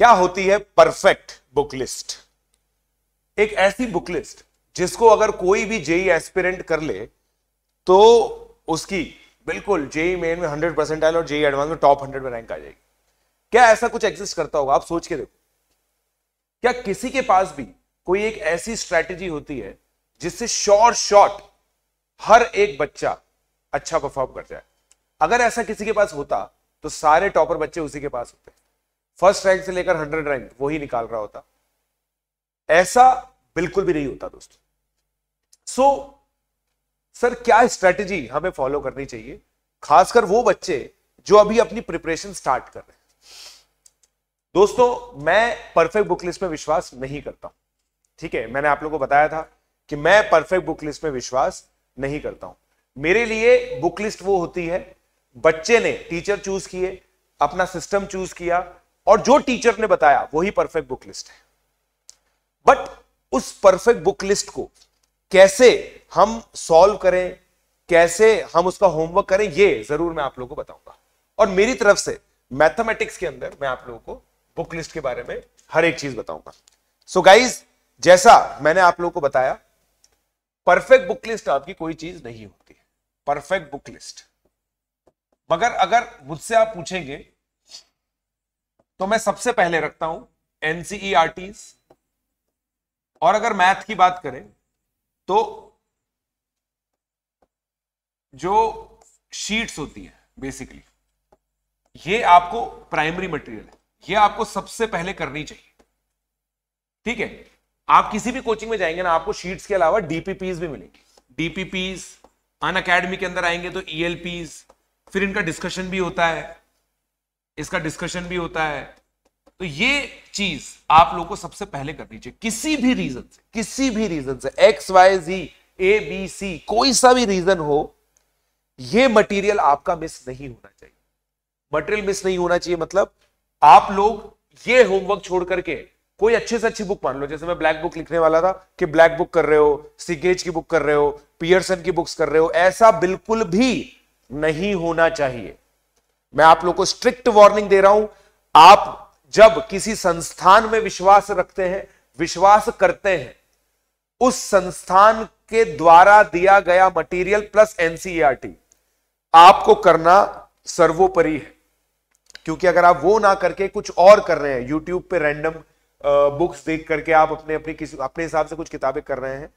क्या होती है परफेक्ट बुक लिस्ट? एक ऐसी बुक लिस्ट जिसको अगर कोई भी जेई एस्पिरेंट कर ले तो उसकी बिल्कुल जेई मेन में 100% और जेई एडवांस में टॉप 100 में रैंक आ जाएगी। क्या ऐसा कुछ एग्जिस्ट करता होगा? आप सोच के देखो, क्या किसी के पास भी कोई एक ऐसी स्ट्रैटेजी होती है जिससे शॉर्ट हर एक बच्चा अच्छा परफॉर्म कर जाए? अगर ऐसा किसी के पास होता तो सारे टॉपर बच्चे उसी के पास होते, फर्स्ट रैंक से लेकर 100 रैंक वही निकाल रहा होता। ऐसा बिल्कुल भी नहीं होता दोस्तों। सर क्या स्ट्रैटेजी हमें फॉलो करनी चाहिए, खासकर वो बच्चे जो अभी अपनी प्रिपरेशन स्टार्ट कर रहे हैं? दोस्तों, मैं परफेक्ट बुक लिस्ट में विश्वास नहीं करता हूं। ठीक है, मैंने आप लोगों को बताया था कि मैं परफेक्ट बुक लिस्ट में विश्वास नहीं करता हूं। मेरे लिए बुक लिस्ट वो होती है, बच्चे ने टीचर चूज किए, अपना सिस्टम चूज किया और जो टीचर ने बताया वही परफेक्ट बुक लिस्ट है। बट उस परफेक्ट बुक लिस्ट को कैसे हम सॉल्व करें, कैसे हम उसका होमवर्क करें, ये जरूर मैं आप लोगों को बताऊंगा। और मेरी तरफ से मैथमेटिक्स के अंदर मैं आप लोगों को बुक लिस्ट के बारे में हर एक चीज बताऊंगा। सो गाइज, जैसा मैंने आप लोगों को बताया, परफेक्ट बुक लिस्ट आपकी कोई चीज नहीं होती है, परफेक्ट बुक लिस्ट। मगर अगर मुझसे आप पूछेंगे तो मैं सबसे पहले रखता हूं एनसीईआरटीज, और अगर मैथ की बात करें तो जो शीट्स होती है बेसिकली, ये आपको प्राइमरी मटेरियल है, ये आपको सबसे पहले करनी चाहिए। ठीक है, आप किसी भी कोचिंग में जाएंगे ना, आपको शीट्स के अलावा डीपीपीज भी मिलेंगी। डीपीपीज अनअकैडमी के अंदर आएंगे तो ईएलपीज, फिर इनका डिस्कशन भी होता है, इसका डिस्कशन भी होता है। तो ये चीज आप लोगों को सबसे पहले करनी चाहिए। किसी भी रीजन से X Y Z A B C, कोई सा भी रीजन हो, ये मटेरियल आपका मिस नहीं होना चाहिए। मटेरियल मिस नहीं होना चाहिए मतलब आप लोग ये होमवर्क छोड़ करके कोई अच्छे से अच्छी बुक मान लो। जैसे मैं ब्लैक बुक लिखने वाला था कि ब्लैक बुक कर रहे हो, सिगेज की बुक कर रहे हो, पियर्सन की बुक्स कर रहे हो, ऐसा बिल्कुल भी नहीं होना चाहिए। मैं आप लोग को स्ट्रिक्ट वार्निंग दे रहा हूं। आप जब किसी संस्थान में विश्वास रखते हैं, विश्वास करते हैं, उस संस्थान के द्वारा दिया गया मटेरियल प्लस एनसीईआरटी आपको करना सर्वोपरि है। क्योंकि अगर आप वो ना करके कुछ और कर रहे हैं, यूट्यूब पे रैंडम बुक्स देख करके आप अपने हिसाब से कुछ किताबें कर रहे हैं,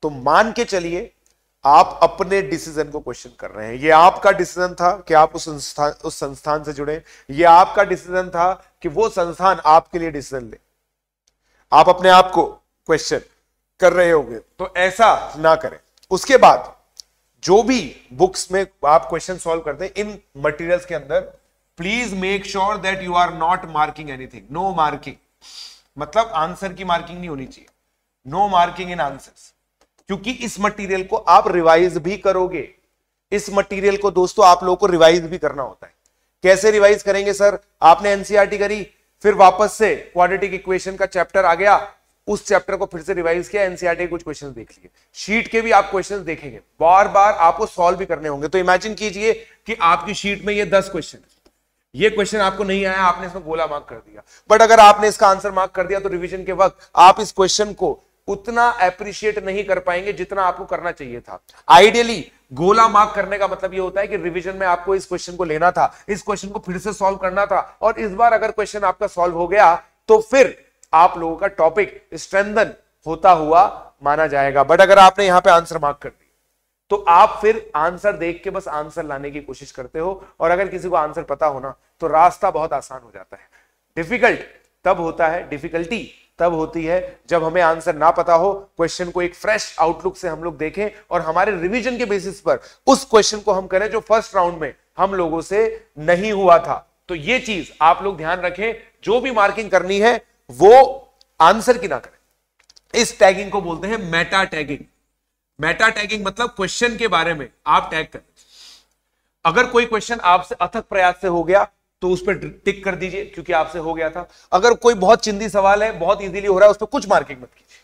तो मान के चलिए आप अपने डिसीजन को क्वेश्चन कर रहे हैं। ये आपका डिसीजन था कि आप उस संस्थान से जुड़े, ये आपका डिसीजन था कि वो संस्थान आपके लिए डिसीजन ले। आप अपने आप को क्वेश्चन कर रहे होंगे, तो ऐसा ना करें। उसके बाद जो भी बुक्स में आप क्वेश्चन सॉल्व करते हैं, इन मटेरियल्स के अंदर please make sure that you are not marking anything. No marking मतलब आंसर की मार्किंग नहीं होनी चाहिए। नो मार्किंग इन आंसर्स, क्योंकि इस मटेरियल को आप रिवाइज भी करोगे। इस मटेरियल को दोस्तों आप लोगों को रिवाइज भी करना होता है। कैसे रिवाइज करेंगे सर? आपने एनसीईआरटी करी, फिर वापस से क्वाड्रेटिक इक्वेशन का चैप्टर आ गया, उस चैप्टर को फिर से रिवाइज किया, एनसीईआरटी के कुछ क्वेश्चंस देख लिए, शीट के भी आप क्वेश्चंस देखेंगे, बार बार आपको सॉल्व भी करने होंगे। तो इमेजिन कीजिए कि आपकी शीट में ये 10 क्वेश्चन, ये क्वेश्चन आपको नहीं आया, आपने इसमें गोला मार्क कर दिया। बट अगर आपने इसका आंसर मार्क कर दिया तो रिवीजन के वक्त आप इस क्वेश्चन को उतना अप्रिशिएट नहीं कर पाएंगे जितना आपको करना चाहिए था। आइडियली गोला मार्क करने का मतलब ये होता है कि रिवीजन में आपको इस क्वेश्चन को लेना था, इस क्वेश्चन को फिर से सॉल्व करना था, और इस बार अगर क्वेश्चन आपका सॉल्व हो गया तो फिर आप लोगों का टॉपिक स्ट्रेंथन होता हुआ माना जाएगा। बट अगर आपने यहां पे आंसर मार्क कर दी तो आप फिर आंसर देख के बस आंसर लाने की कोशिश करते हो, और अगर किसी को आंसर पता होना तो रास्ता बहुत आसान हो जाता है। डिफिकल्टी तब होती है जब हमें आंसर ना पता हो, क्वेश्चन को एक फ्रेश आउटलुक से हम लोग देखें और हमारे रिवीजन के बेसिस पर उस क्वेश्चन को हम करें जो फर्स्ट राउंड में हम लोगों से नहीं हुआ था। तो ये चीज आप लोग ध्यान रखें, जो भी मार्किंग करनी है वो आंसर की ना करें। इस टैगिंग को बोलते हैं मेटा टैगिंग। मेटा टैगिंग मतलब क्वेश्चन के बारे में आप टैग करें। अगर कोई क्वेश्चन आपसे अथक प्रयास से हो गया तो उस पर टिक कर दीजिए क्योंकि आपसे हो गया था। अगर कोई बहुत चिंदी सवाल है, बहुत इजीली हो रहा है, उस पर कुछ मार्किंग मत कीजिए।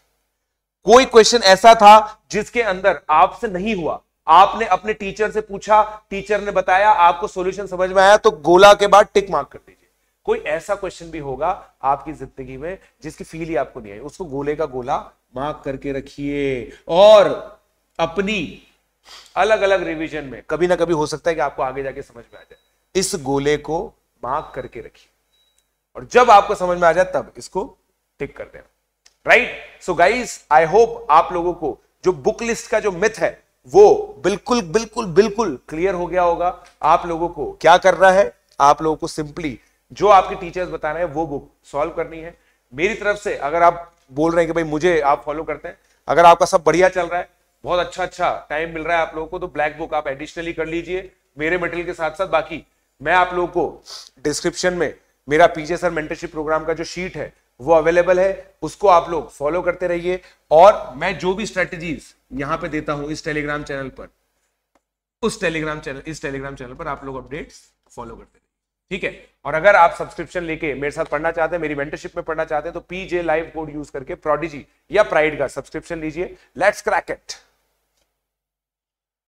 कोई क्वेश्चन ऐसा था जिसके अंदर आपसे नहीं हुआ, आपने अपने टीचर से पूछा, टीचर ने बताया, आपको सॉल्यूशन समझ में आया, तो गोला के बाद टिक मार्क कर दीजिए। कोई ऐसा क्वेश्चन भी होगा आपकी जिंदगी में जिसकी फील ही आपको नहीं आई, उसको गोले का गोला मार्क करके रखिए, और अपनी अलग अलग रिवीजन में कभी ना कभी हो सकता है कि आपको आगे जाके समझ में आ जाए, इस गोले को मार्क करके रखिए, और जब आपको समझ में आ जाए तब इसको टिक कर देना। Right? So guys, I hope आप लोगों को जो बुक लिस्ट का जो मिथ है वो बिल्कुल बिल्कुल बिल्कुल क्लियर हो गया होगा। आप लोगों को क्या करना है, आप लोगों को सिंपली जो आपके टीचर्स बता रहे हैं वो बुक सॉल्व करनी है। मेरी तरफ से अगर आप बोल रहे हैं कि भाई मुझे आप फॉलो करते हैं, अगर आपका सब बढ़िया चल रहा है, बहुत अच्छा टाइम मिल रहा है आप लोगों को, तो ब्लैक बुक आप एडिशनली कर लीजिए मेरे मटेरियल के साथ साथ। बाकी मैं आप लोगों को डिस्क्रिप्शन में मेरा पीजे सर मेंटरशिप प्रोग्राम का जो शीट है वो अवेलेबल है, उसको आप लोग फॉलो करते रहिए, और मैं जो भी स्ट्रेटेजीज यहां पे देता हूं इस टेलीग्राम चैनल पर, इस टेलीग्राम चैनल पर आप लोग अपडेट्स फॉलो करते रहिए, ठीक है? और अगर आप सब्सक्रिप्शन लेके मेरे साथ पढ़ना चाहते हैं, मेरी मेंटरशिप में पढ़ना चाहते हैं, तो पीजे लाइव कोड यूज करके प्रोडिजी या प्राइड का सब्सक्रिप्शन लीजिए। Let's crack it.